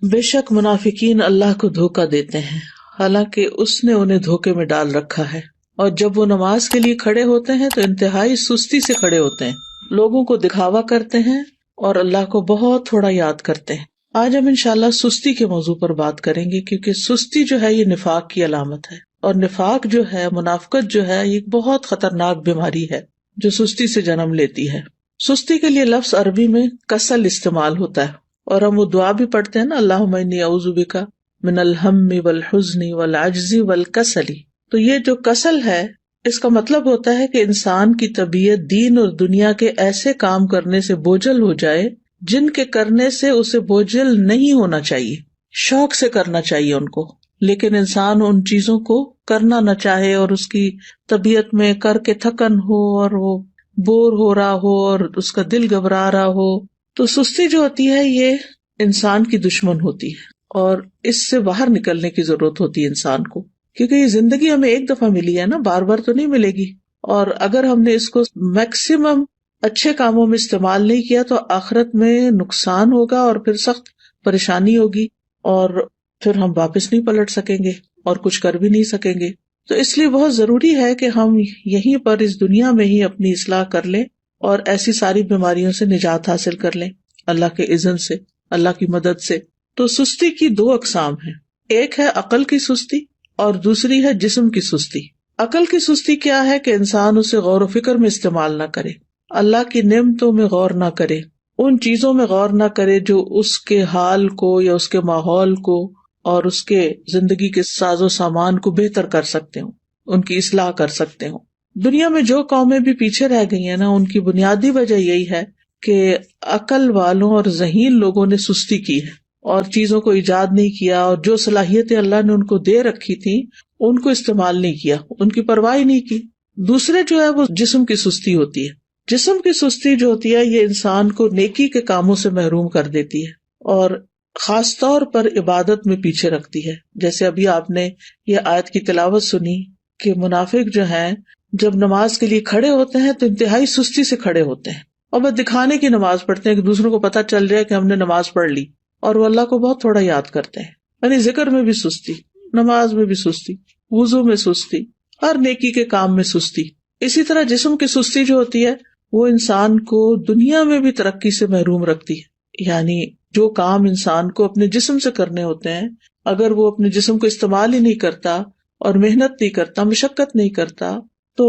بے شک منافقین اللہ کو دھوکہ دیتے ہیں حالانکہ اس نے انہیں دھوکے میں ڈال رکھا ہے، اور جب وہ نماز کے لیے کھڑے ہوتے ہیں تو انتہائی سستی سے کھڑے ہوتے ہیں، لوگوں کو دکھاوا کرتے ہیں اور اللہ کو بہت تھوڑا یاد کرتے ہیں۔ آج ہم انشاءاللہ سستی کے موضوع پر بات کریں گے، کیونکہ سستی جو ہے یہ نفاق کی علامت ہے، اور نفاق جو ہے، منافقت جو ہے، یہ بہت خطرناک بیماری ہے جو سستی سے جنم لیتی ہے۔ سستی کے لیے لفظ عربی میں کسل استعمال ہوتا ہے، اور ہم وہ دعا بھی پڑھتے ہیں نا، اللہم انی اعوذ بک من الہم والحزن والعجز والکسل۔ تو یہ جو کسل ہے، اس کا مطلب ہوتا ہے کہ انسان کی طبیعت دین اور دنیا کے ایسے کام کرنے سے بوجھل ہو جائے جن کے کرنے سے اسے بوجھل نہیں ہونا چاہیے، شوق سے کرنا چاہیے ان کو، لیکن انسان ان چیزوں کو کرنا نہ چاہے اور اس کی طبیعت میں کر کے تھکن ہو اور وہ بور ہو رہا ہو اور اس کا دل گھبرا رہا ہو۔ تو سستی جو ہوتی ہے یہ انسان کی دشمن ہوتی ہے، اور اس سے باہر نکلنے کی ضرورت ہوتی ہے انسان کو، کیونکہ یہ زندگی ہمیں ایک دفعہ ملی ہے نا، بار بار تو نہیں ملے گی، اور اگر ہم نے اس کو میکسیمم اچھے کاموں میں استعمال نہیں کیا تو آخرت میں نقصان ہوگا اور پھر سخت پریشانی ہوگی، اور پھر ہم واپس نہیں پلٹ سکیں گے اور کچھ کر بھی نہیں سکیں گے۔ تو اس لیے بہت ضروری ہے کہ ہم یہیں پر اس دنیا میں ہی اپنی اصلاح کر لیں اور ایسی ساری بیماریوں سے نجات حاصل کر لیں اللہ کے اذن سے، اللہ کی مدد سے۔ تو سستی کی دو اقسام ہیں، ایک ہے عقل کی سستی اور دوسری ہے جسم کی سستی۔ عقل کی سستی کیا ہے کہ انسان اسے غور و فکر میں استعمال نہ کرے، اللہ کی نعمتوں میں غور نہ کرے، ان چیزوں میں غور نہ کرے جو اس کے حال کو یا اس کے ماحول کو اور اس کے زندگی کے ساز و سامان کو بہتر کر سکتے ہوں، ان کی اصلاح کر سکتے ہوں۔ دنیا میں جو قومیں بھی پیچھے رہ گئی ہیں نا، ان کی بنیادی وجہ یہی ہے کہ عقل والوں اور ذہین لوگوں نے سستی کی ہے اور چیزوں کو ایجاد نہیں کیا، اور جو صلاحیتیں اللہ نے ان کو دے رکھی تھی ان کو استعمال نہیں کیا، ان کی پرواہ نہیں کی۔ دوسرے جو ہے وہ جسم کی سستی ہوتی ہے۔ جسم کی سستی جو ہوتی ہے یہ انسان کو نیکی کے کاموں سے محروم کر دیتی ہے اور خاص طور پر عبادت میں پیچھے رکھتی ہے۔ جیسے ابھی آپ نے یہ آیت کی تلاوت سنی کہ منافق جو ہیں جب نماز کے لیے کھڑے ہوتے ہیں تو انتہائی سستی سے کھڑے ہوتے ہیں، اور بس دکھانے کی نماز پڑھتے ہیں کہ دوسروں کو پتہ چل جائے کہ ہم نے نماز پڑھ لی، اور وہ اللہ کو بہت تھوڑا یاد کرتے ہیں۔ یعنی ذکر میں بھی سستی، نماز میں بھی سستی، وضو میں سستی، ہر نیکی کے کام میں سستی۔ اسی طرح جسم کی سستی جو ہوتی ہے وہ انسان کو دنیا میں بھی ترقی سے محروم رکھتی ہے۔ یعنی جو کام انسان کو اپنے جسم سے کرنے ہوتے ہیں، اگر وہ اپنے جسم کو استعمال ہی نہیں کرتا اور محنت نہیں کرتا، مشقت نہیں کرتا، تو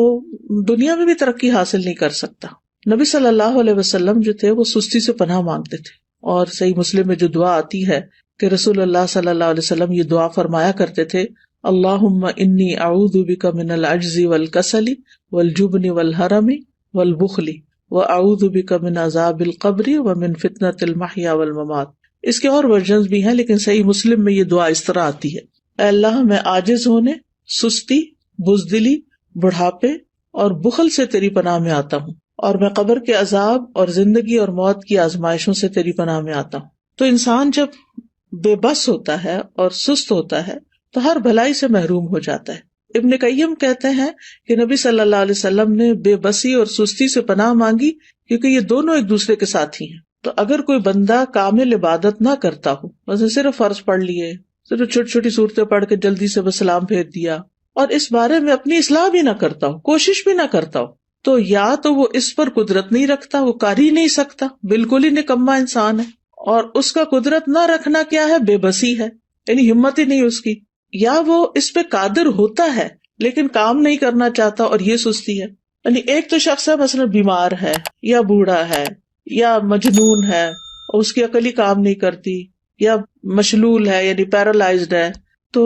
دنیا میں بھی ترقی حاصل نہیں کر سکتا۔ نبی صلی اللہ علیہ وسلم جو تھے وہ سستی سے پناہ مانگتے تھے، اور صحیح مسلم میں جو دعا آتی ہے کہ رسول اللہ صلی اللہ علیہ وسلم یہ دعا فرمایا کرتے تھے، اللہم انی اعوذ بک من العجز والکسل والجبن والحرم والبخل واعوذ بک من عذاب القبر ومن فتنۃ المحیا والممات۔ اس کے اور ورژنز بھی ہیں، لیکن صحیح مسلم میں یہ دعا اس طرح آتی ہے، اے اللہ میں عاجز ہونے، سستی، بزدلی، بڑھاپے اور بخل سے تیری پناہ میں آتا ہوں، اور میں قبر کے عذاب اور زندگی اور موت کی آزمائشوں سے تیری پناہ میں آتا ہوں۔ تو انسان جب بے بس ہوتا ہے اور سست ہوتا ہے تو ہر بھلائی سے محروم ہو جاتا ہے۔ ابن قیم کہتے ہیں کہ نبی صلی اللہ علیہ وسلم نے بے بسی اور سستی سے پناہ مانگی کیونکہ یہ دونوں ایک دوسرے کے ساتھی ہیں۔ تو اگر کوئی بندہ کامل عبادت نہ کرتا ہو، مثلا صرف فرض پڑھ لیے، صرف چھوٹی چھوٹی صورتیں پڑھ کے جلدی سے بس سلام پھیر دیا، اور اس بارے میں اپنی اصلاح بھی نہ کرتا ہو، کوشش بھی نہ کرتا ہو، تو یا تو وہ اس پر قدرت نہیں رکھتا، وہ کر ہی نہیں سکتا، بالکل ہی نکما انسان ہے، اور اس کا قدرت نہ رکھنا کیا ہے؟ بے بسی ہے، یعنی ہمت ہی نہیں اس کی، یا وہ اس پہ قادر ہوتا ہے لیکن کام نہیں کرنا چاہتا، اور یہ سستی ہے۔ یعنی ایک تو شخص ہے مثلا بیمار ہے یا بوڑھا ہے یا مجنون ہے، اس کی عقل ہی کام نہیں کرتی، یا مشلول ہے یعنی پیرالائزڈ ہے، تو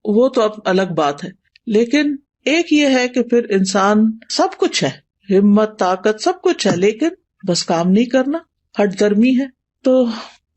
وہ تو اب الگ بات ہے۔ لیکن ایک یہ ہے کہ پھر انسان سب کچھ ہے، ہمت، طاقت، سب کچھ ہے، لیکن بس کام نہیں کرنا، ہٹ درمی ہے۔ تو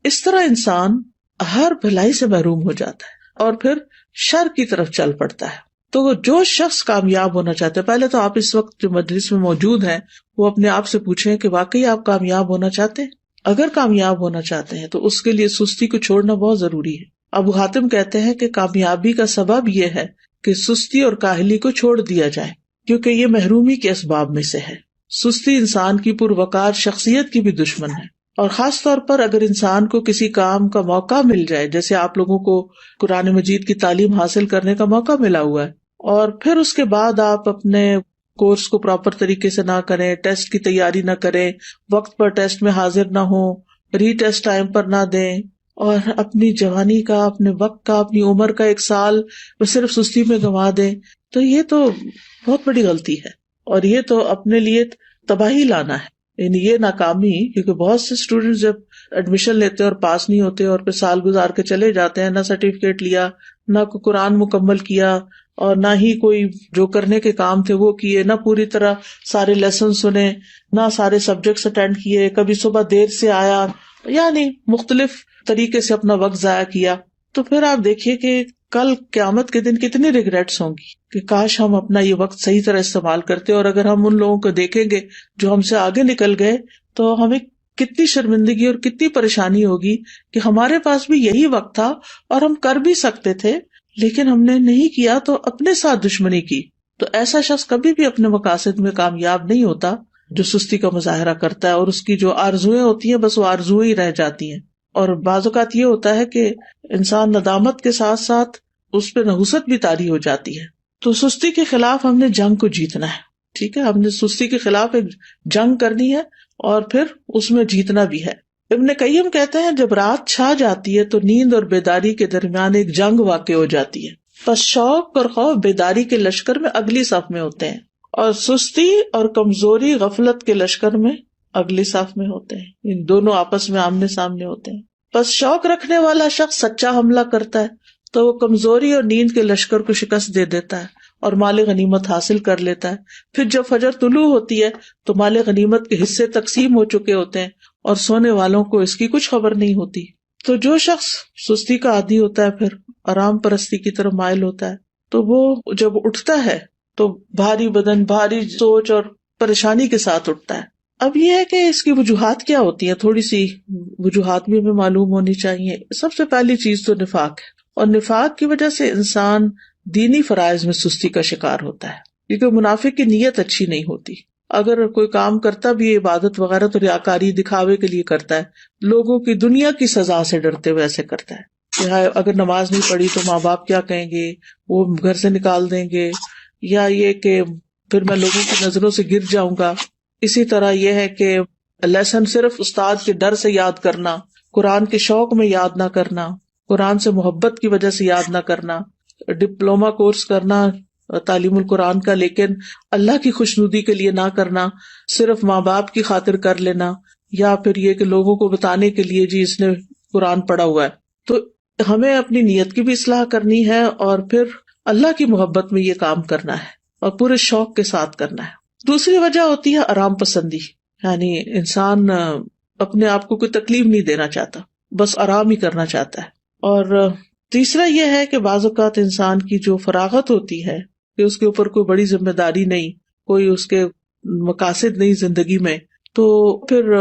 اس طرح انسان ہر بھلائی سے محروم ہو جاتا ہے اور پھر شر کی طرف چل پڑتا ہے۔ تو جو شخص کامیاب ہونا چاہتے ہیں، پہلے تو آپ اس وقت جو مجلس میں موجود ہیں وہ اپنے آپ سے پوچھیں کہ واقعی آپ کامیاب ہونا چاہتے ہیں؟ اگر کامیاب ہونا چاہتے ہیں تو اس کے لیے سستی کو چھوڑنا بہت ضروری ہے۔ ابو حاتم کہتے ہیں کہ کامیابی کا سبب یہ ہے کہ سستی اور کاہلی کو چھوڑ دیا جائے، کیونکہ یہ محرومی کے اسباب میں سے ہے۔ سستی انسان کی پروقار شخصیت کی بھی دشمن ہے۔ اور خاص طور پر اگر انسان کو کسی کام کا موقع مل جائے، جیسے آپ لوگوں کو قرآن مجید کی تعلیم حاصل کرنے کا موقع ملا ہوا ہے، اور پھر اس کے بعد آپ اپنے کورس کو پراپر طریقے سے نہ کریں، ٹیسٹ کی تیاری نہ کریں، وقت پر ٹیسٹ میں حاضر نہ ہوں، ری ٹیسٹ ٹائم پر نہ دیں، اور اپنی جوانی کا، اپنے وقت کا، اپنی عمر کا 1 سال وہ صرف سستی میں گنوا دیں، تو یہ تو بہت بڑی غلطی ہے، اور یہ تو اپنے لیے تباہی لانا ہے، یعنی یہ ناکامی. کیونکہ بہت سے اسٹوڈینٹس جب ایڈمیشن لیتے اور پاس نہیں ہوتے اور پھر سال گزار کے چلے جاتے ہیں، نہ سرٹیفکیٹ لیا، نہ کوئی قرآن مکمل کیا، اور نہ ہی کوئی جو کرنے کے کام تھے وہ کیے، نہ پوری طرح سارے لیسن سنے، نہ سارے سبجیکٹس اٹینڈ کیے، کبھی صبح دیر سے آیا، یعنی مختلف طریقے سے اپنا وقت ضائع کیا. تو پھر آپ دیکھیے کہ کل قیامت کے دن کتنی ریگریٹس ہوں گی کہ کاش ہم اپنا یہ وقت صحیح طرح استعمال کرتے. اور اگر ہم ان لوگوں کو دیکھیں گے جو ہم سے آگے نکل گئے تو ہمیں کتنی شرمندگی اور کتنی پریشانی ہوگی کہ ہمارے پاس بھی یہی وقت تھا اور ہم کر بھی سکتے تھے لیکن ہم نے نہیں کیا، تو اپنے ساتھ دشمنی کی. تو ایسا شخص کبھی بھی اپنے مقاصد میں کامیاب نہیں ہوتا جو سستی کا مظاہرہ کرتا ہے، اور اس کی جو آرزویں ہوتی ہیں بس وہ آرزویں ہی رہ جاتی ہیں. اور بعض اوقات یہ ہوتا ہے کہ انسان ندامت کے ساتھ ساتھ اس پہ نحوست بھی طاری ہو جاتی ہے. تو سستی کے خلاف ہم نے جنگ کو جیتنا ہے، ٹھیک ہے، ہم نے سستی کے خلاف ایک جنگ کرنی ہے اور پھر اس میں جیتنا بھی ہے. ابن قیم کہتے ہیں جب رات چھا جاتی ہے تو نیند اور بیداری کے درمیان ایک جنگ واقع ہو جاتی ہے، پس شوق اور خوف بیداری کے لشکر میں اگلی صف میں ہوتے ہیں، اور سستی اور کمزوری غفلت کے لشکر میں اگلی صف میں ہوتے ہیں. ان دونوں آپس میں آمنے سامنے ہوتے ہیں. پس شوق رکھنے والا شخص سچا حملہ کرتا ہے تو وہ کمزوری اور نیند کے لشکر کو شکست دے دیتا ہے اور مال غنیمت حاصل کر لیتا ہے. پھر جب فجر طلوع ہوتی ہے تو مال غنیمت کے حصے تقسیم ہو چکے ہوتے ہیں اور سونے والوں کو اس کی کچھ خبر نہیں ہوتی. تو جو شخص سستی کا عادی ہوتا ہے پھر آرام پرستی کی طرف مائل ہوتا ہے تو وہ جب اٹھتا ہے تو بھاری بدن، بھاری سوچ اور پریشانی کے ساتھ اٹھتا ہے. اب یہ ہے کہ اس کی وجوہات کیا ہوتی ہیں، تھوڑی سی وجوہات بھی ہمیں معلوم ہونی چاہیے. سب سے پہلی چیز تو نفاق ہے، اور نفاق کی وجہ سے انسان دینی فرائض میں سستی کا شکار ہوتا ہے، کیونکہ منافق کی نیت اچھی نہیں ہوتی. اگر کوئی کام کرتا بھی ہے عبادت وغیرہ تو ریاکاری دکھاوے کے لیے کرتا ہے، لوگوں کی دنیا کی سزا سے ڈرتے ہوئے ایسے کرتا ہے کہ اگر نماز نہیں پڑھی تو ماں باپ کیا کہیں گے، وہ گھر سے نکال دیں گے، یا یہ کہ پھر میں لوگوں کی نظروں سے گر جاؤں گا. اسی طرح یہ ہے کہ لیسن صرف استاد کے ڈر سے یاد کرنا، قرآن کے شوق میں یاد نہ کرنا، قرآن سے محبت کی وجہ سے یاد نہ کرنا، ڈپلوما کورس کرنا تعلیم القرآن کا لیکن اللہ کی خوشنودی کے لیے نہ کرنا، صرف ماں باپ کی خاطر کر لینا، یا پھر یہ کہ لوگوں کو بتانے کے لیے جی اس نے قرآن پڑھا ہوا ہے. تو ہمیں اپنی نیت کی بھی اصلاح کرنی ہے اور پھر اللہ کی محبت میں یہ کام کرنا ہے اور پورے شوق کے ساتھ کرنا ہے. دوسری وجہ ہوتی ہے آرام پسندی، یعنی انسان اپنے آپ کو کوئی تکلیف نہیں دینا چاہتا، بس آرام ہی کرنا چاہتا ہے. اور تیسرا یہ ہے کہ بعض اوقات انسان کی جو فراغت ہوتی ہے کہ اس کے اوپر کوئی بڑی ذمہ داری نہیں، کوئی اس کے مقاصد نہیں زندگی میں، تو پھر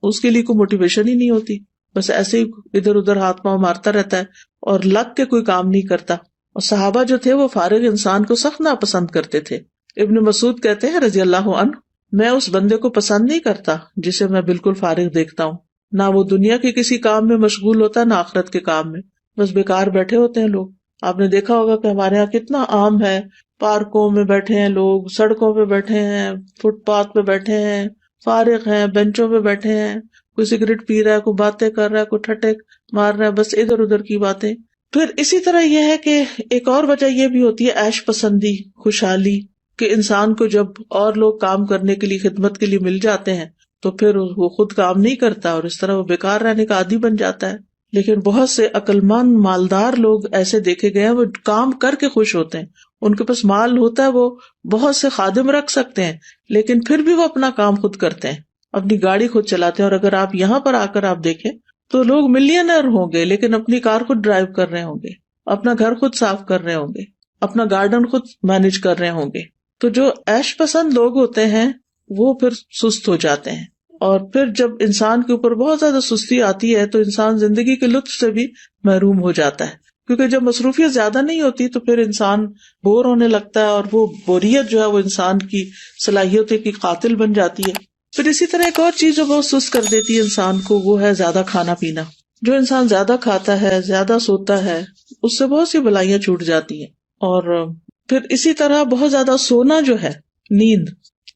اس کے لیے کوئی موٹیویشن ہی نہیں ہوتی، بس ایسے ہی ادھر ادھر ہاتھ پاؤں مارتا رہتا ہے اور لگ کے کوئی کام نہیں کرتا. اور صحابہ جو تھے وہ فارغ انسان کو سخت ناپسند کرتے تھے. ابن مسعود کہتے ہیں رضی اللہ عنہ، میں اس بندے کو پسند نہیں کرتا جسے میں بالکل فارغ دیکھتا ہوں، نہ وہ دنیا کے کسی کام میں مشغول ہوتا نہ آخرت کے کام میں، بس بیکار بیٹھے ہوتے ہیں لوگ. آپ نے دیکھا ہوگا کہ ہمارے یہاں کتنا عام ہے، پارکوں میں بیٹھے ہیں لوگ، سڑکوں پہ بیٹھے ہیں، فٹ پاتھ پہ بیٹھے ہیں، فارغ ہیں، بینچوں پہ بیٹھے ہیں، کوئی سگریٹ پی رہا ہے، کوئی باتیں کر رہا ہے، کوئی ٹھٹے مار رہا ہے، بس ادھر ادھر کی باتیں. پھر اسی طرح یہ ہے کہ ایک اور وجہ یہ بھی ہوتی ہے عیش پسندی، خوشحالی، کہ انسان کو جب اور لوگ کام کرنے کے لیے، خدمت کے لیے مل جاتے ہیں تو پھر وہ خود کام نہیں کرتا اور اس طرح وہ بیکار رہنے کا عادی بن جاتا ہے. لیکن بہت سے عقل مند مالدار لوگ ایسے دیکھے گئے ہیں، وہ کام کر کے خوش ہوتے ہیں، ان کے پاس مال ہوتا ہے، وہ بہت سے خادم رکھ سکتے ہیں لیکن پھر بھی وہ اپنا کام خود کرتے ہیں، اپنی گاڑی خود چلاتے ہیں. اور اگر آپ یہاں پر آ کر آپ دیکھیں تو لوگ ملینئر ہوں گے لیکن اپنی کار خود ڈرائیو کر رہے ہوں گے، اپنا گھر خود صاف کر رہے ہوں گے، اپنا گارڈن خود مینج کر رہے ہوں گے. تو جو عیش پسند لوگ ہوتے ہیں وہ پھر سست ہو جاتے ہیں، اور پھر جب انسان کے اوپر بہت زیادہ سستی آتی ہے تو انسان زندگی کے لطف سے بھی محروم ہو جاتا ہے، کیونکہ جب مصروفیت زیادہ نہیں ہوتی تو پھر انسان بور ہونے لگتا ہے، اور وہ بوریت جو ہے وہ انسان کی صلاحیتوں کی قاتل بن جاتی ہے. پھر اسی طرح ایک اور چیز جو بہت سست کر دیتی ہے انسان کو، وہ ہے زیادہ کھانا پینا. جو انسان زیادہ کھاتا ہے، زیادہ سوتا ہے، اس سے بہت سی بلائیاں چھوٹ جاتی ہیں. اور پھر اسی طرح بہت زیادہ سونا جو ہے، نیند،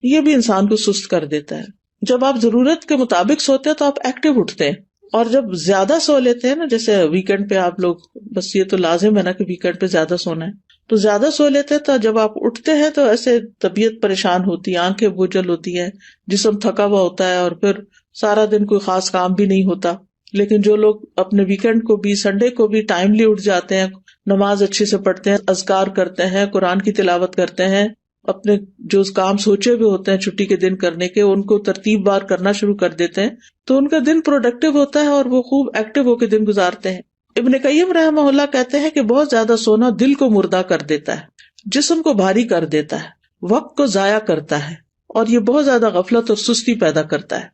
یہ بھی انسان کو سست کر دیتا ہے. جب آپ ضرورت کے مطابق سوتے ہیں تو آپ ایکٹیو اٹھتے ہیں، اور جب زیادہ سو لیتے ہیں نا، جیسے ویکینڈ پہ آپ لوگ، بس یہ تو لازم ہے نا کہ ویکینڈ پہ زیادہ سونا ہے، تو زیادہ سو لیتے ہیں تو جب آپ اٹھتے ہیں تو ایسے طبیعت پریشان ہوتی ہے، آنکھیں بوجھل ہوتی ہیں، جسم تھکا ہوا ہوتا ہے، اور پھر سارا دن کوئی خاص کام بھی نہیں ہوتا. لیکن جو لوگ اپنے ویکینڈ کو بھی، سنڈے کو بھی ٹائملی اٹھ جاتے ہیں، نماز اچھے سے پڑھتے ہیں، اذکار کرتے ہیں، قرآن کی تلاوت کرتے ہیں، اپنے جو کام سوچے ہوئے ہوتے ہیں چھٹی کے دن کرنے کے، ان کو ترتیب بار کرنا شروع کر دیتے ہیں، تو ان کا دن پروڈکٹیو ہوتا ہے اور وہ خوب ایکٹیو ہو کے دن گزارتے ہیں. ابن قیم رحمہ اللہ کہتے ہیں کہ بہت زیادہ سونا دل کو مردہ کر دیتا ہے، جسم کو بھاری کر دیتا ہے، وقت کو ضائع کرتا ہے، اور یہ بہت زیادہ غفلت اور سستی پیدا کرتا ہے.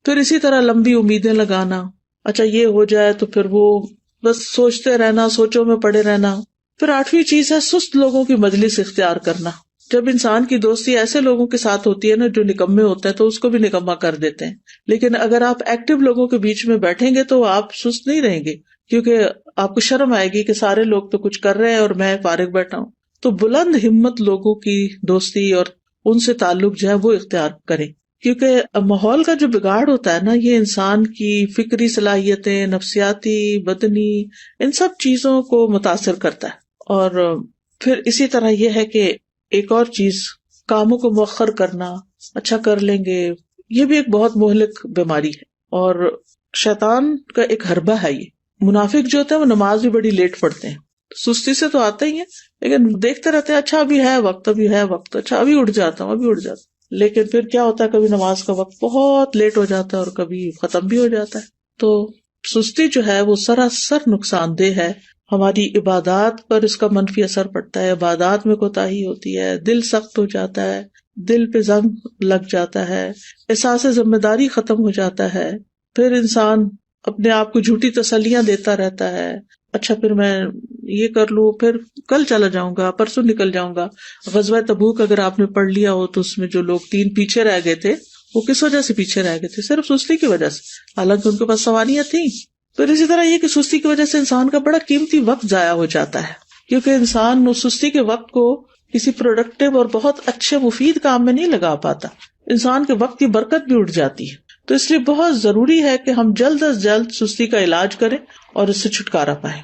پھر اسی طرح لمبی امیدیں لگانا، اچھا یہ ہو جائے تو پھر وہ بس سوچتے رہنا، سوچوں میں پڑے رہنا. پھر 8ویں چیز ہے سست لوگوں کی مجلس اختیار کرنا. جب انسان کی دوستی ایسے لوگوں کے ساتھ ہوتی ہے نا جو نکمے ہوتے ہیں، تو اس کو بھی نکما کر دیتے ہیں. لیکن اگر آپ ایکٹیو لوگوں کے بیچ میں بیٹھیں گے تو آپ سست نہیں رہیں گے، کیونکہ آپ کو شرم آئے گی کہ سارے لوگ تو کچھ کر رہے ہیں اور میں فارغ بیٹھا ہوں. تو بلند ہمت لوگوں کی دوستی اور ان سے تعلق جو ہے وہ اختیار کریں، کیونکہ ماحول کا جو بگاڑ ہوتا ہے نا، یہ انسان کی فکری صلاحیتیں، نفسیاتی، بدنی، ان سب چیزوں کو متاثر کرتا ہے. اور پھر اسی طرح یہ ہے کہ ایک اور چیز، کاموں کو مؤخر کرنا، اچھا کر لیں گے، یہ بھی ایک بہت مہلک بیماری ہے، اور شیطان کا ایک حربہ ہے یہ. منافق جو ہوتے ہیں وہ نماز بھی بڑی لیٹ پڑھتے ہیں، سستی سے تو آتے ہی ہیں، لیکن دیکھتے رہتے ہیں اچھا ابھی ہے وقت، ابھی ہے وقت، اچھا ابھی اٹھ جاتا ہوں، ابھی اٹھ جاتا ہوں. لیکن پھر کیا ہوتا ہے، کبھی نماز کا وقت بہت لیٹ ہو جاتا ہے اور کبھی ختم بھی ہو جاتا ہے. تو سستی جو ہے وہ سراسر نقصان دہ ہے. ہماری عبادات پر اس کا منفی اثر پڑتا ہے، عبادات میں کوتاہی ہوتی ہے، دل سخت ہو جاتا ہے، دل پہ زنگ لگ جاتا ہے، احساس ذمہ داری ختم ہو جاتا ہے. پھر انسان اپنے آپ کو جھوٹی تسلیاں دیتا رہتا ہے، اچھا پھر میں یہ کر لوں، پھر کل چلا جاؤں گا، پرسوں نکل جاؤں گا. غزوہ تبوک اگر آپ نے پڑھ لیا ہو تو اس میں جو لوگ 3 پیچھے رہ گئے تھے، وہ کس وجہ سے پیچھے رہ گئے تھے؟ صرف سستی کی وجہ سے، حالانکہ ان کے پاس سواریاں تھیں. پھر اسی طرح یہ کہ سستی کی وجہ سے انسان کا بڑا قیمتی وقت ضائع ہو جاتا ہے، کیونکہ انسان اس سستی کے وقت کو کسی پروڈکٹیو اور بہت اچھے مفید کام میں نہیں لگا پاتا، انسان کے وقت کی برکت بھی اٹھ جاتی ہے. تو اس لیے بہت ضروری ہے کہ ہم جلد از جلد سستی کا علاج کریں اور اس سے چھٹکارا پائیں.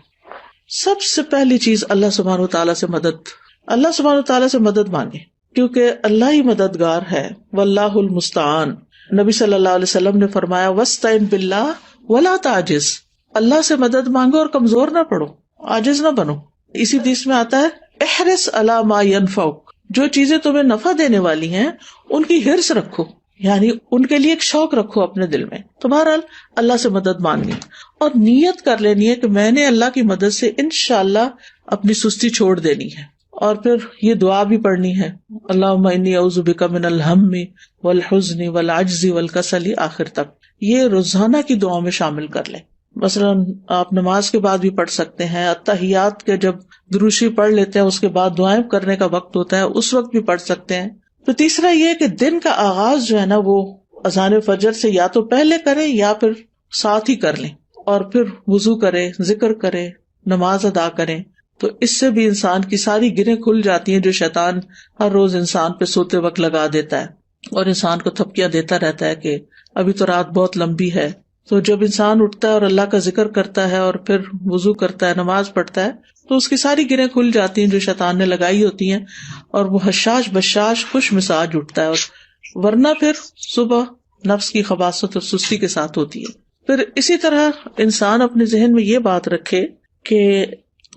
سب سے پہلی چیز اللہ سبحانہ وتعالیٰ سے مدد، اللہ سبحانہ وتعالیٰ سے مدد مانگے، کیونکہ اللہ ہی مددگار ہے. واللہ المستعان. نبی صلی اللہ علیہ وسلم نے فرمایا وَاسْتَعِن بِاللَّهِ وَلَا تَعْجِزْ. اللہ سے مدد مانگو اور کمزور نہ پڑو، عاجز نہ بنو. اسی حدیث میں آتا ہے احرص علی ما ينفعک. جو چیزیں تمہیں نفع دینے والی ہیں ان کی حرص رکھو، یعنی ان کے لیے ایک شوق رکھو اپنے دل میں. تو بہرحال اللہ سے مدد مانگنی اور نیت کر لینی ہے کہ میں نے اللہ کی مدد سے انشاءاللہ اپنی سستی چھوڑ دینی ہے. اور پھر یہ دعا بھی پڑھنی ہے، اللہم انی اعوذ بک من الہم والحزن والعجز والکسل، آخر تک. یہ روزانہ کی دعاؤں میں شامل کر لیں. مثلاً آپ نماز کے بعد بھی پڑھ سکتے ہیں، اتحیات کے جب دروشی پڑھ لیتے ہیں اس کے بعد دعائیں کرنے کا وقت ہوتا ہے اس وقت بھی پڑھ سکتے ہیں. تو تیسرا یہ کہ دن کا آغاز جو ہے نا وہ اذان فجر سے یا تو پہلے کریں یا پھر ساتھ ہی کر لیں، اور پھر وضو کریں، ذکر کریں، نماز ادا کریں. تو اس سے بھی انسان کی ساری گرہیں کھل جاتی ہیں جو شیطان ہر روز انسان پہ سوتے وقت لگا دیتا ہے اور انسان کو تھپکیاں دیتا رہتا ہے کہ ابھی تو رات بہت لمبی ہے. تو جب انسان اٹھتا ہے اور اللہ کا ذکر کرتا ہے اور پھر وضو کرتا ہے، نماز پڑھتا ہے، تو اس کی ساری گرہیں کھل جاتی ہیں جو شیطان نے لگائی ہوتی ہیں، اور وہ حشاش بشاش خوش مزاج اٹھتا ہے. اور ورنہ پھر صبح نفس کی خباثت اور سستی کے ساتھ ہوتی ہے. پھر اسی طرح انسان اپنے ذہن میں یہ بات رکھے کہ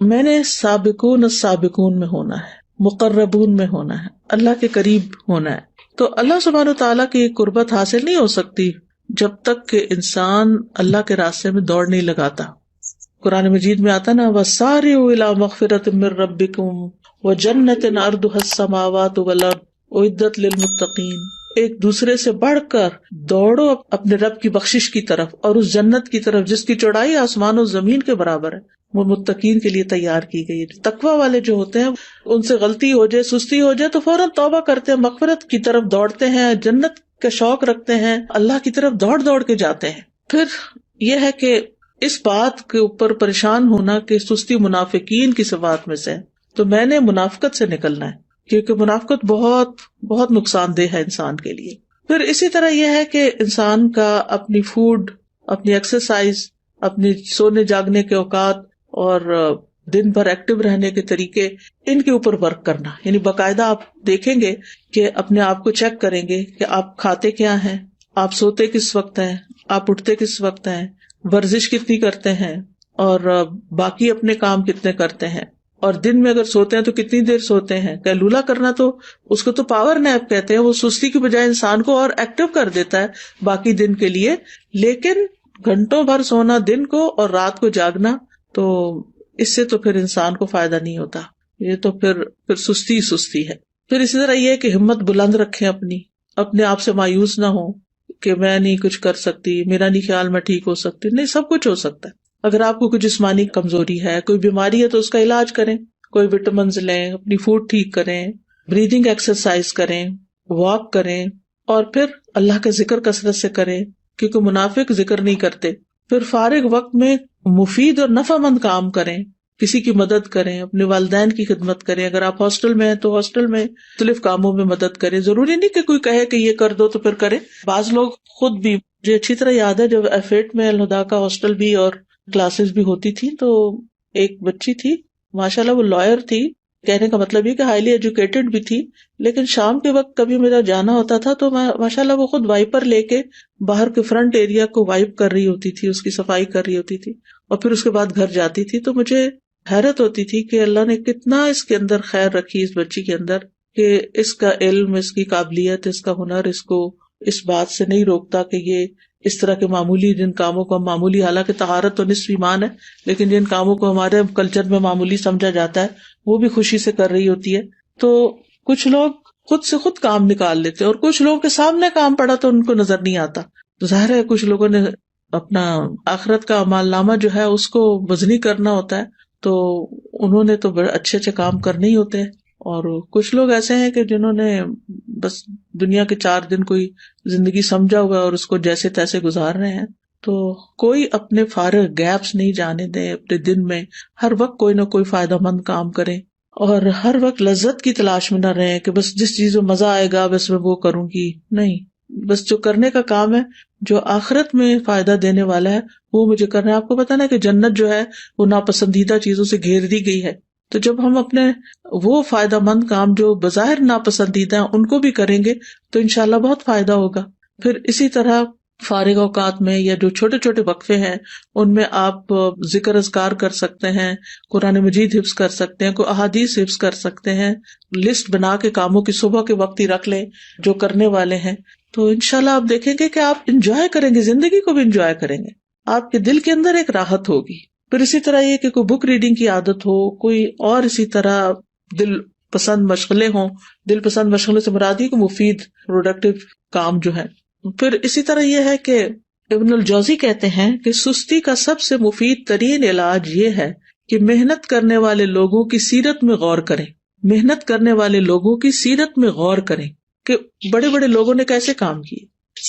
میں نے سابقون السابقون میں ہونا ہے، مقربون میں ہونا ہے، اللہ کے قریب ہونا ہے. تو اللہ سبحانہ تعالیٰ کی قربت حاصل نہیں ہو سکتی جب تک کہ انسان اللہ کے راستے میں دوڑ نہیں لگاتا. قرآن مجید میں آتا نا وَسَارِعُوا إِلَىٰ مَغْفِرَةٍ مِّن رَّبِّكُمْ وَجَنَّةٍ عَرْضُهَا السَّمَاوَاتُ وَالْأَرْضُ أُعِدَّتْ لِلْمُتَّقِينَ. ایک دوسرے سے بڑھ کر دوڑو اپنے رب کی بخشش کی طرف اور اس جنت کی طرف جس کی چوڑائی آسمان و زمین کے برابر ہے. وہ متقین کے لیے تیار کی گئی ہے. تقوی والے جو ہوتے ہیں ان سے غلطی ہو جائے، سستی ہو جائے تو فوراً توبہ کرتے ہیں، مغفرت کی طرف دوڑتے ہیں، جنت کا شوق رکھتے ہیں، اللہ کی طرف دوڑ دوڑ کے جاتے ہیں. پھر یہ ہے کہ اس بات کے اوپر پریشان ہونا کہ سستی منافقین کی صفات میں سے ہے، تو میں نے منافقت سے نکلنا ہے، کیونکہ منافقت بہت بہت نقصان دہ ہے انسان کے لیے. پھر اسی طرح یہ ہے کہ انسان کا اپنی فوڈ، اپنی ایکسرسائز، اپنی سونے جاگنے کے اوقات اور دن بھر ایکٹیو رہنے کے طریقے، ان کے اوپر ورک کرنا. یعنی باقاعدہ آپ دیکھیں گے کہ اپنے آپ کو چیک کریں گے کہ آپ کھاتے کیا ہیں، آپ سوتے کس وقت ہیں، آپ اٹھتے کس وقت ہیں، ورزش کتنی کرتے ہیں، اور باقی اپنے کام کتنے کرتے ہیں، اور دن میں اگر سوتے ہیں تو کتنی دیر سوتے ہیں. قیلولہ کرنا تو اس کو تو پاور نیپ کہتے ہیں، وہ سستی کی بجائے انسان کو اور ایکٹیو کر دیتا ہے باقی دن کے لیے. لیکن گھنٹوں بھر سونا دن کو اور رات کو جاگنا، تو اس سے تو پھر انسان کو فائدہ نہیں ہوتا، یہ تو پھر سستی ہے. پھر اسی طرح یہ کہ ہمت بلند رکھیں، اپنے آپ سے مایوس نہ ہو کہ میں نہیں کچھ کر سکتی، میرا نہیں خیال میں ٹھیک ہو سکتی. نہیں، سب کچھ ہو سکتا ہے. اگر آپ کو کوئی جسمانی کمزوری ہے، کوئی بیماری ہے، تو اس کا علاج کریں، کوئی وٹامنز لیں، اپنی فوڈ ٹھیک کریں، بریدنگ ایکسرسائز کریں، واک کریں، اور پھر اللہ کا ذکر کثرت سے کریں، کیونکہ منافق ذکر نہیں کرتے. پھر فارغ وقت میں مفید اور نفع مند کام کریں، کسی کی مدد کریں، اپنے والدین کی خدمت کریں. اگر آپ ہاسٹل میں ہیں تو ہاسٹل میں مختلف کاموں میں مدد کریں. ضروری نہیں کہ کوئی کہے کہ یہ کر دو تو پھر کریں. بعض لوگ خود بھی، مجھے اچھی طرح یاد ہے جب F8 میں الہدا کا ہاسٹل بھی اور کلاسز بھی ہوتی تھی، تو ایک بچی تھی، ماشاءاللہ وہ لائر تھی، کہنے کا مطلب یہ کہ ہائیلی ایجوکیٹڈ بھی تھی. لیکن شام کے وقت کبھی میرا جانا ہوتا تھا تو ماشاءاللہ وہ خود وائپر لے کے باہر کے فرنٹ ایریا کو وائپ کر رہی ہوتی تھی، اس کی صفائی کر رہی ہوتی تھی، اور پھر اس کے بعد گھر جاتی تھی. تو مجھے حیرت ہوتی تھی کہ اللہ نے کتنا اس کے اندر خیر رکھی اس بچی کے اندر، کہ اس کا علم، اس کی قابلیت، اس کا ہنر اس کو اس بات سے نہیں روکتا کہ یہ اس طرح کے معمولی جن کاموں کو ہم معمولی، حالانکہ طہارت تو نصف ایمان ہے، لیکن جن کاموں کو ہمارے کلچر میں معمولی سمجھا جاتا ہے وہ بھی خوشی سے کر رہی ہوتی ہے. تو کچھ لوگ خود سے خود کام نکال لیتے اور کچھ لوگوں کے سامنے کام پڑا تو ان کو نظر نہیں آتا. تو ظاہر ہے کچھ لوگوں نے اپنا آخرت کا اعمال نامہ جو ہے اس کو وزنی کرنا ہوتا ہے، تو انہوں نے تو بڑے اچھے اچھے کام کرنے ہی ہوتے ہیں. اور کچھ لوگ ایسے ہیں کہ جنہوں نے بس دنیا کے 4 دن کوئی زندگی سمجھا ہوا ہے اور اس کو جیسے تیسے گزار رہے ہیں. تو کوئی اپنے فارغ گیپس نہیں جانے دیں اپنے دن میں، ہر وقت کوئی نہ کوئی فائدہ مند کام کریں، اور ہر وقت لذت کی تلاش میں نہ رہیں کہ بس جس چیز میں مزہ آئے گا بس میں وہ کروں گی. نہیں، بس جو کرنے کا کام ہے، جو آخرت میں فائدہ دینے والا ہے، وہ مجھے کرنا ہے. آپ کو پتا نا کہ جنت جو ہے وہ ناپسندیدہ چیزوں سے گھیر دی گئی ہے، تو جب ہم اپنے وہ فائدہ مند کام جو بظاہر ناپسندیدہ ہیں ان کو بھی کریں گے تو انشاءاللہ بہت فائدہ ہوگا. پھر اسی طرح فارغ اوقات میں یا جو چھوٹے چھوٹے وقفے ہیں ان میں آپ ذکر اذکار کر سکتے ہیں، قرآن مجید حفظ کر سکتے ہیں، کوئی احادیث حفظ کر سکتے ہیں، لسٹ بنا کے کاموں کی صبح کے وقت ہی رکھ لیں جو کرنے والے ہیں. تو انشاءاللہ آپ دیکھیں گے کہ آپ انجوائے کریں گے، زندگی کو بھی انجوائے کریں گے، آپ کے دل کے اندر ایک راحت ہوگی. پھر اسی طرح یہ کہ کوئی بک ریڈنگ کی عادت ہو، کوئی اور اسی طرح دل پسند مشغلیں ہوں. دل پسند مشغلے سے مراد یہ کہ مفید پروڈکٹیو کام جو ہے. پھر اسی طرح یہ ہے کہ ابن الجوزی کہتے ہیں کہ سستی کا سب سے مفید ترین علاج یہ ہے کہ محنت کرنے والے لوگوں کی سیرت میں غور کریں. محنت کرنے والے لوگوں کی سیرت میں غور کریں کہ بڑے بڑے لوگوں نے کیسے کام کیے.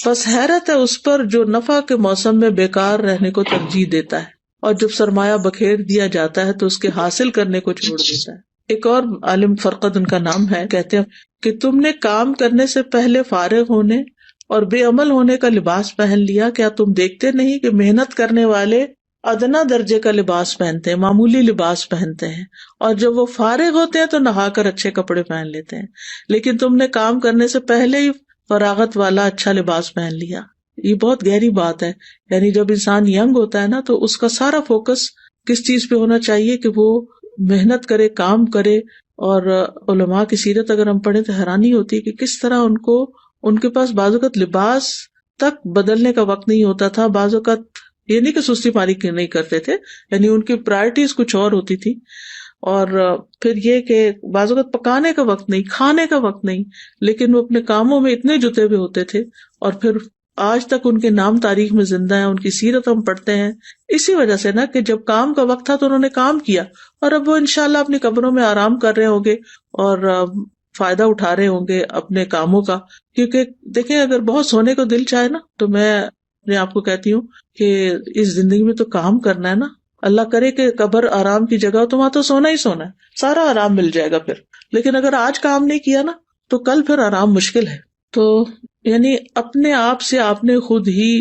بس حیرت ہے اس پر جو نفع کے موسم میں بیکار رہنے کو ترجیح دیتا ہے، اور جب سرمایہ بکھیر دیا جاتا ہے تو اس کے حاصل کرنے کو چھوڑ دیتا ہے. ایک اور عالم فرقد ان کا نام ہے، کہتے ہیں کہ تم نے کام کرنے سے پہلے فارغ ہونے اور بے عمل ہونے کا لباس پہن لیا. کیا تم دیکھتے نہیں کہ محنت کرنے والے ادنا درجے کا لباس پہنتے ہیں، معمولی لباس پہنتے ہیں، اور جب وہ فارغ ہوتے ہیں تو نہا کر اچھے کپڑے پہن لیتے ہیں، لیکن تم نے کام کرنے سے پہلے ہی فراغت والا اچھا لباس پہن لیا. یہ بہت گہری بات ہے. یعنی جب انسان ینگ ہوتا ہے نا تو اس کا سارا فوکس کس چیز پہ ہونا چاہیے کہ وہ محنت کرے، کام کرے. اور علماء کی سیرت اگر ہم پڑھیں تو حیرانی ہوتی ہے کہ کس طرح ان کے پاس بعض اوقات لباس تک بدلنے کا وقت نہیں ہوتا تھا. بعض اوقات یہ نہیں کہ سستی پاری نہیں کرتے تھے، یعنی ان کی پرائرٹیز کچھ اور ہوتی تھی. اور پھر یہ کہ بعض اوقات پکانے کا وقت نہیں، کھانے کا وقت نہیں، لیکن وہ اپنے کاموں میں اتنے جتے ہوئے ہوتے تھے. اور پھر آج تک ان کے نام تاریخ میں زندہ ہیں، ان کی سیرت ہم پڑھتے ہیں اسی وجہ سے نا کہ جب کام کا وقت تھا تو انہوں نے کام کیا، اور اب وہ انشاءاللہ اپنی قبروں میں آرام کر رہے ہوں گے اور فائدہ اٹھا رہے ہوں گے اپنے کاموں کا. کیونکہ دیکھیں اگر بہت سونے کو دل چاہے نا تو میں اپنے آپ کو کہتی ہوں کہ اس زندگی میں تو کام کرنا ہے نا. اللہ کرے کہ قبر آرام کی جگہ ہو تو وہاں تو سونا ہی سونا ہے، سارا آرام مل جائے گا پھر. لیکن اگر آج کام نہیں کیا نا تو کل پھر آرام مشکل ہے. تو یعنی اپنے آپ سے آپ نے خود ہی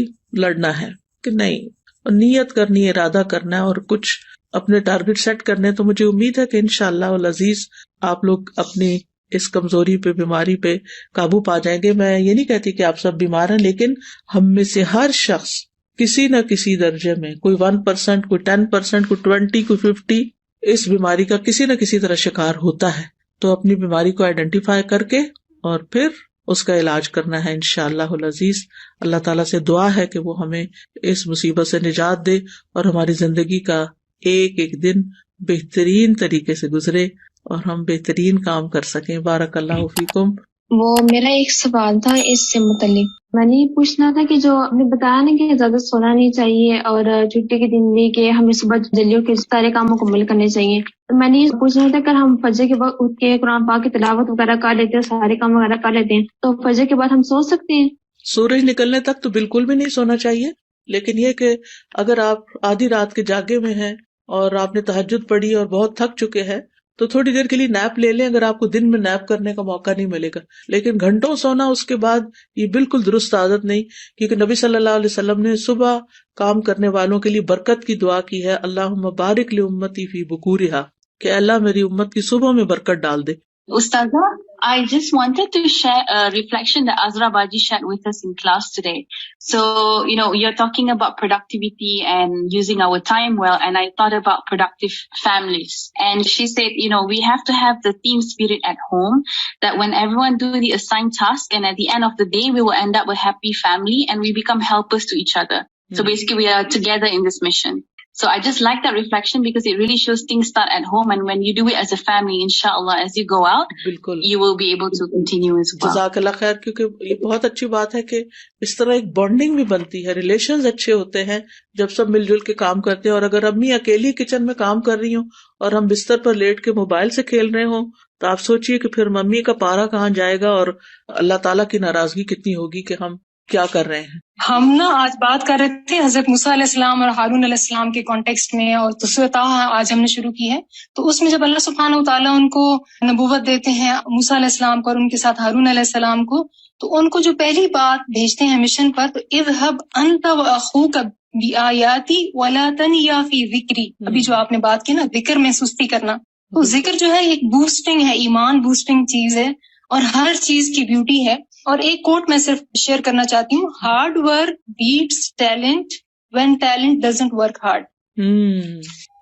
لڑنا ہے کہ نہیں، نیت کرنی ہے، ارادہ کرنا ہے اور کچھ اپنے ٹارگٹ سیٹ کرنے. تو مجھے امید ہے کہ انشاءاللہ العزیز آپ لوگ اپنی اس کمزوری پہ، بیماری پہ قابو پا جائیں گے. میں یہ نہیں کہتی کہ آپ سب بیمار ہیں، لیکن ہم میں سے ہر شخص کسی نہ کسی درجے میں، کوئی 1%، کوئی 10%، کوئی 20، کوئی 50 اس بیماری کا کسی نہ کسی طرح شکار ہوتا ہے. تو اپنی بیماری کو آئیڈینٹیفائی کر کے اور پھر اس کا علاج کرنا ہے انشاءاللہ العزیز. اللہ تعالیٰ سے دعا ہے کہ وہ ہمیں اس مصیبت سے نجات دے اور ہماری زندگی کا ایک ایک دن بہترین طریقے سے گزرے اور ہم بہترین کام کر سکیں. بارک اللہ فیکم. وہ میرا ایک سوال تھا اس سے متعلق، میں نے یہ پوچھنا تھا کہ جو آپ نے بتایا نا کہ زیادہ سونا نہیں چاہیے اور چھٹی کے دن بھی کہ ہمیں صبح جلدی اٹھ کے سارے کام مکمل کرنے چاہیے، تو میں نے یہ پوچھنا تھا کہ ہم فجر کے وقت اٹھ کے قرآن پاک کی تلاوت وغیرہ کر لیتے ہیں، سارے کام وغیرہ کر لیتے ہیں، تو فجر کے بعد ہم سو سکتے ہیں؟ سورج نکلنے تک تو بالکل بھی نہیں سونا چاہیے، لیکن یہ کہ اگر آپ آدھی رات کے جاگے میں ہیں اور آپ نے تہجد پڑھی اور بہت تھک چکے ہیں تو تھوڑی دیر کے لیے نیپ لے لیں، اگر آپ کو دن میں نیپ کرنے کا موقع نہیں ملے گا. لیکن گھنٹوں سونا اس کے بعد یہ بالکل درست عادت نہیں، کیونکہ نبی صلی اللہ علیہ وسلم نے صبح کام کرنے والوں کے لیے برکت کی دعا کی ہے، اللہم بارک لامتی فی بکورہا، کہ اللہ میری امت کی صبح میں برکت ڈال دے. Ustaza, I just wanted to share a reflection that Azra Baji shared with us in class today. So, you're talking about productivity and using our time well, and I thought about productive families. And she said, we have to have the team spirit at home, that when everyone do the assigned task, and at the end of the day, we will end up a happy family and we become helpers to each other. So basically, we are together in this mission. So I just like that reflection because it really shows things start at home, and when you do it as a family, inshallah, as you go out, بالکل you will be able to continue as well. جزاک اللہ خیر. کیونکہ یہ بہت اچھی بات ہے کہ اس طرح ایک بانڈنگ بھی بنتی ہے، ریلیشنز اچھے ہوتے ہیں جب سب مل جل کے کام کرتے ہیں. اور اگر امی اکیلی کچن میں کام کر رہی ہوں اور ہم بستر پر لیٹ کے موبائل سے کھیل رہے ہوں تو آپ سوچئے کہ پھر ممی کا پارا کہاں جائے گا اور اللہ تعالیٰ کی ناراضگی کتنی ہوگی کہ ہم کیا کر رہے ہیں. ہم آج بات کر رہے تھے حضرت موسیٰ علیہ السلام اور ہارون علیہ السلام کے کانٹیکسٹ میں، اور سورۃ طٰہٰ آج ہم نے شروع کی ہے. تو اس میں جب اللہ سبحانہ وتعالیٰ ان کو نبوت دیتے ہیں، موسیٰ علیہ السلام کو اور ان کے ساتھ ہارون علیہ السلام کو، تو ان کو جو پہلی بات بھیجتے ہیں مشن پر، تو اذهب انت واخوک بآیاتی ولا تنیا فی ذکری. ابھی جو آپ نے بات کی نا ذکر میں سستی کرنا، تو ذکر جو ہے ایک بوسٹنگ ہے، ایمان بوسٹنگ چیز ہے اور ہر چیز کی بیوٹی ہے. اور ایک کوٹ میں صرف شیئر کرنا چاہتی ہوں، hard work beats talent when talent doesn't work hard.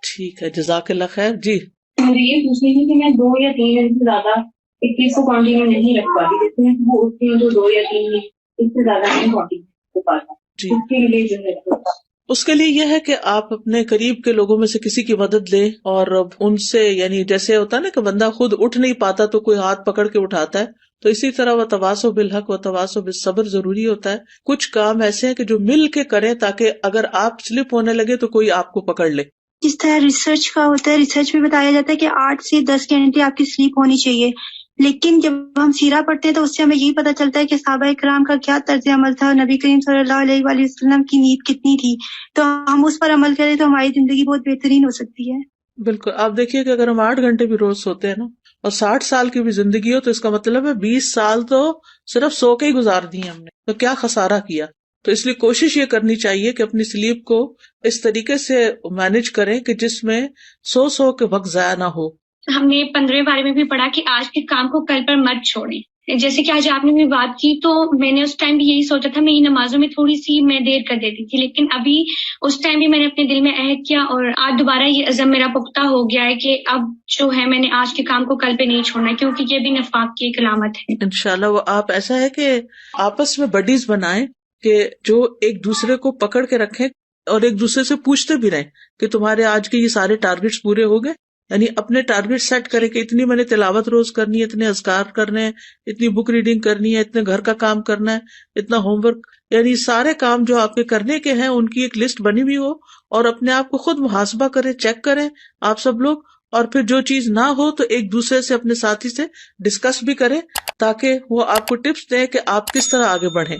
ٹھیک ہے، جزاک اللہ خیر. جی مجھے یہ پوچھنی تھی کہ میں 2 یا 3 دن سے زیادہ ایک چیز کو کنٹینیو نہیں رکھ پاتی، جیسے میں وہ اٹھتی ہوں تو 2 یا 3 دن اس سے زیادہ نہیں کنٹینیو کر پاتا. جی اس کے لیے جو ہے اس کے لیے یہ ہے کہ آپ اپنے قریب کے لوگوں میں سے کسی کی مدد لیں اور ان سے، یعنی جیسے ہوتا ہے نا کہ بندہ خود اٹھ نہیں پاتا تو کوئی ہاتھ پکڑ کے اٹھاتا ہے، تو اسی طرح وہ تواصو بالحق و تواصو بالصبر ضروری ہوتا ہے. کچھ کام ایسے ہیں کہ جو مل کے کریں تاکہ اگر آپ سلپ ہونے لگے تو کوئی آپ کو پکڑ لے. جس طرح ریسرچ کا ہوتا ہے، ریسرچ میں بتایا جاتا ہے کہ 8 سے 10 گھنٹے آپ کی سلیپ ہونی چاہیے، لیکن جب ہم سیرہ پڑھتے ہیں تو اس سے ہمیں یہی پتہ چلتا ہے کہ صحابہ کرام کا کیا طرز عمل تھا، نبی کریم صلی اللہ علیہ وآلہ وسلم کی نیند کتنی تھی. تو ہم اس پر عمل کریں تو ہماری زندگی بہت بہترین ہو سکتی ہے. بالکل. آپ دیکھیے کہ اگر ہم 8 گھنٹے بھی روز سوتے ہیں نا اور 60 سال کی بھی زندگی ہو تو اس کا مطلب ہے 20 سال تو صرف سو کے ہی گزار دی ہم نے، تو کیا خسارہ کیا. تو اس لیے کوشش یہ کرنی چاہیے کہ اپنی سلیپ کو اس طریقے سے مینج کریں کہ جس میں سو کے وقت ضائع نہ ہو. ہم نے 15 بارے میں بھی پڑھا کہ آج کے کام کو کل پر مت چھوڑیں. جیسے کہ آج آپ نے بھی بات کی تو میں نے اس ٹائم بھی یہی سوچا تھا، میری نمازوں میں تھوڑی سی میں دیر کر دیتی تھی، لیکن ابھی اس ٹائم بھی میں نے اپنے دل میں عہد کیا اور آج دوبارہ یہ عزم میرا پختہ ہو گیا ہے کہ اب جو ہے میں نے آج کے کام کو کل پہ نہیں چھوڑنا، کیونکہ یہ بھی نفاق کی ایک علامت ہے. انشاءاللہ وہ آپ ایسا ہے کہ آپس میں بڈیز بنائیں کہ جو ایک دوسرے کو پکڑ کے رکھیں اور ایک دوسرے سے پوچھتے بھی رہیں کہ تمہارے آج کے یہ سارے ٹارگٹس پورے ہو گئے. یعنی اپنے ٹارگیٹ سیٹ کرے کہ اتنی میں نے تلاوت روز کرنی ہے، اتنے اذکار کرنے ہیں، اتنی بک ریڈنگ کرنی ہے، اتنے گھر کا کام کرنا ہے، اتنا ہوم ورک، یعنی سارے کام جو آپ کے کرنے کے ہیں ان کی ایک لسٹ بنی ہوئی ہو، اور اپنے آپ کو خود محاسبہ کریں، چیک کریں آپ سب لوگ، اور پھر جو چیز نہ ہو تو ایک دوسرے سے اپنے ساتھی سے ڈسکس بھی کریں تاکہ وہ آپ کو ٹپس دیں کہ آپ کس طرح آگے بڑھیں.